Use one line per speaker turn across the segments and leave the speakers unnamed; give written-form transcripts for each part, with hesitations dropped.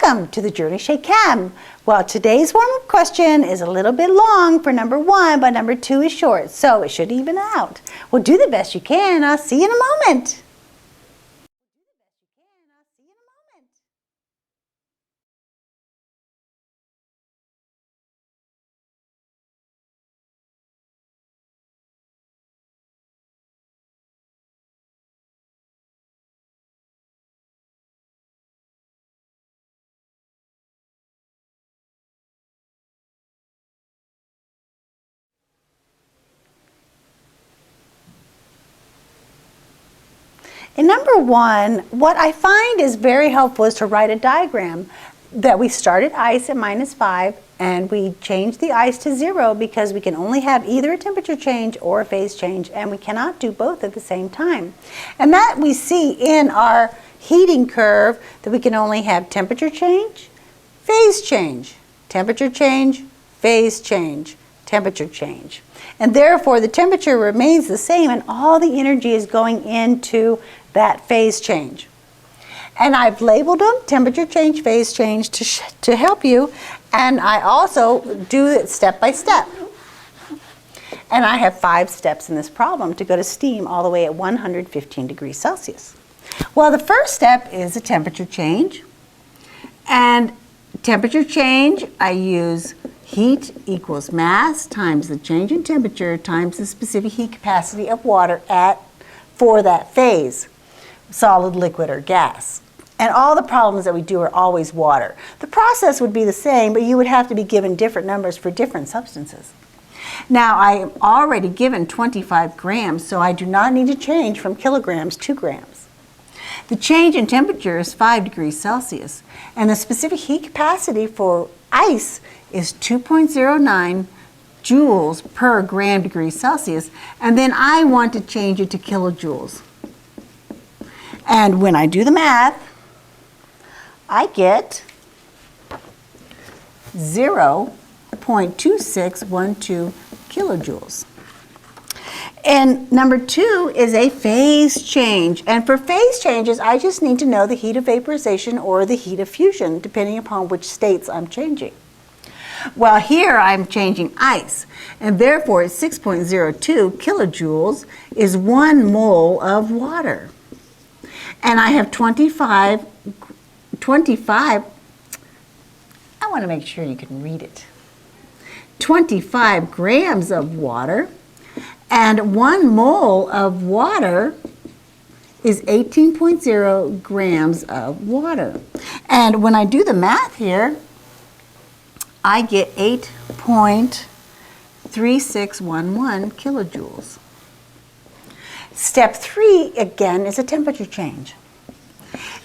Welcome to the Journey Shake Chem. Well, today's warm-up question is a little bit long for number 1, but number 2 is short, so it should even out. Well, do the best you can. I'll see you in a moment. In number 1, what I find is very helpful is to write a diagram that we started ice at -5 and we changed the ice to 0 because we can only have either a temperature change or a phase change, and we cannot do both at the same time. And that we see in our heating curve that we can only have temperature change, phase change, temperature change, phase change, temperature change. And therefore the temperature remains the same and all the energy is going into that phase change. And I've labeled them temperature change, phase change to help you, and I also do it step by step. And I have 5 steps in this problem to go to steam all the way at 115 degrees Celsius. Well, the first step is a temperature change, and temperature change I use heat equals mass times the change in temperature times the specific heat capacity of water for that phase, solid, liquid, or gas. And all the problems that we do are always water. The process would be the same, but you would have to be given different numbers for different substances. Now, I am already given 25 grams, so I do not need to change from kilograms to grams. The change in temperature is 5 degrees Celsius, and the specific heat capacity for ice is 2.09 joules per gram degree Celsius, and then I want to change it to kilojoules. And when I do the math, I get 0.2612 kilojoules. And number 2 is a phase change. And for phase changes, I just need to know the heat of vaporization or the heat of fusion, depending upon which states I'm changing. Well, here I'm changing ice, and therefore 6.02 kilojoules is 1 mole of water. And I have 25, I want to make sure you can read it, 25 grams of water, and 1 mole of water is 18.0 grams of water. And when I do the math here, I get 8.3611 kilojoules. Step 3, again, is a temperature change.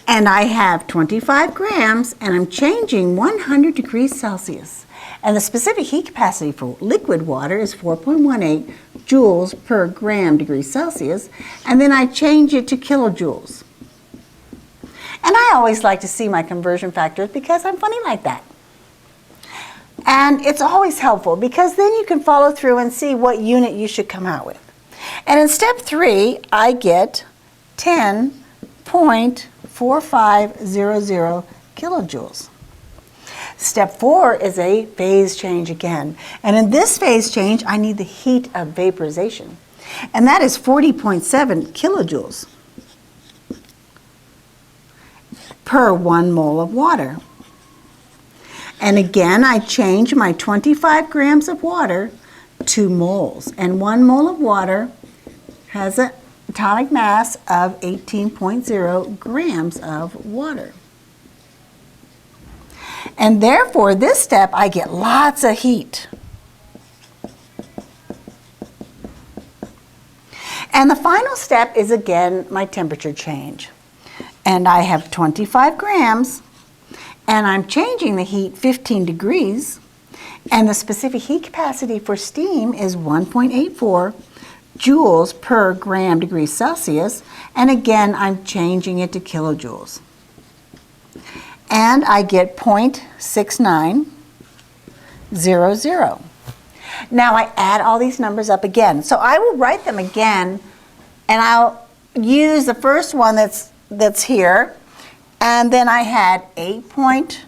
And I have 25 grams, and I'm changing 100 degrees Celsius. And the specific heat capacity for liquid water is 4.18 joules per gram degree Celsius, and then I change it to kilojoules. And I always like to see my conversion factors because I'm funny like that. And it's always helpful because then you can follow through and see what unit you should come out with. And in step 3, I get 10.4500 kilojoules. Step 4 is a phase change again. And in this phase change, I need the heat of vaporization. And that is 40.7 kilojoules per 1 mole of water. And again, I change my 25 grams of water to moles. And 1 mole of water has an atomic mass of 18.0 grams of water. And therefore, this step, I get lots of heat. And the final step is, again, my temperature change. And I have 25 grams, and I'm changing the heat 15 degrees, and the specific heat capacity for steam is 1.84 joules per gram degree Celsius, and again, I'm changing it to kilojoules. And I get 0.6900. Now I add all these numbers up again. So I will write them again, and I'll use the first one that's here, and then I had 8.46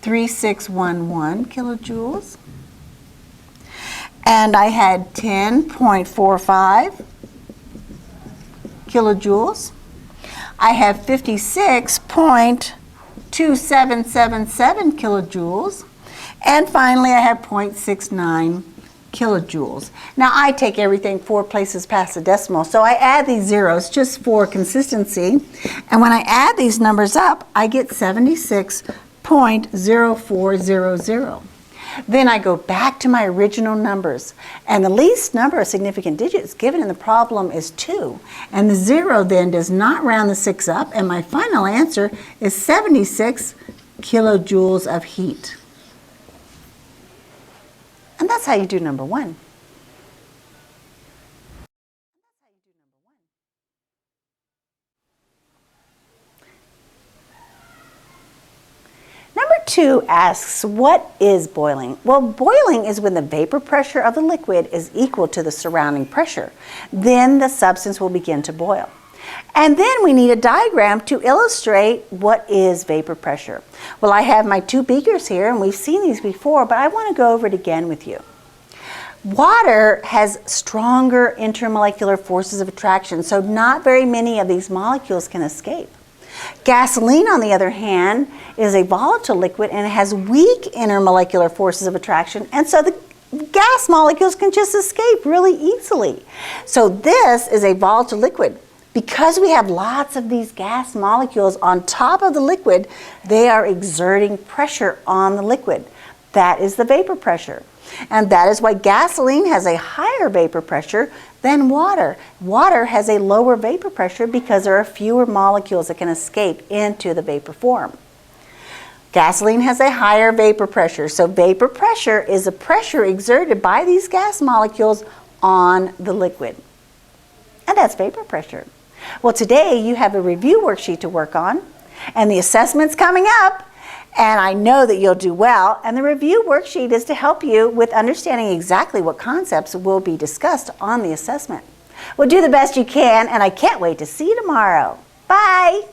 3611 kilojoules. And I had 10.45 kilojoules. I have 56.2777 kilojoules. And finally, I have 0.69 kilojoules. Now, I take everything 4 places past the decimal, so I add these zeros just for consistency. And when I add these numbers up, I get 76.0400. Then I go back to my original numbers, and the least number of significant digits given in the problem is 2. And the 0 then does not round the 6 up, and my final answer is 76 kilojoules of heat. And that's how you do number 1. Number 2 asks, what is boiling? Well, boiling is when the vapor pressure of the liquid is equal to the surrounding pressure. Then the substance will begin to boil. And then we need a diagram to illustrate what is vapor pressure. Well, I have my 2 beakers here, and we've seen these before, but I want to go over it again with you. Water has stronger intermolecular forces of attraction, so not very many of these molecules can escape. Gasoline, on the other hand, is a volatile liquid and it has weak intermolecular forces of attraction, and so the gas molecules can just escape really easily. So this is a volatile liquid. Because we have lots of these gas molecules on top of the liquid, they are exerting pressure on the liquid. That is the vapor pressure. And that is why gasoline has a higher vapor pressure than water. Water has a lower vapor pressure because there are fewer molecules that can escape into the vapor form. Gasoline has a higher vapor pressure. So vapor pressure is the pressure exerted by these gas molecules on the liquid. And that's vapor pressure. Well, today you have a review worksheet to work on, and the assessment's coming up, and I know that you'll do well. And the review worksheet is to help you with understanding exactly what concepts will be discussed on the assessment. Well, do the best you can, and I can't wait to see you tomorrow. Bye.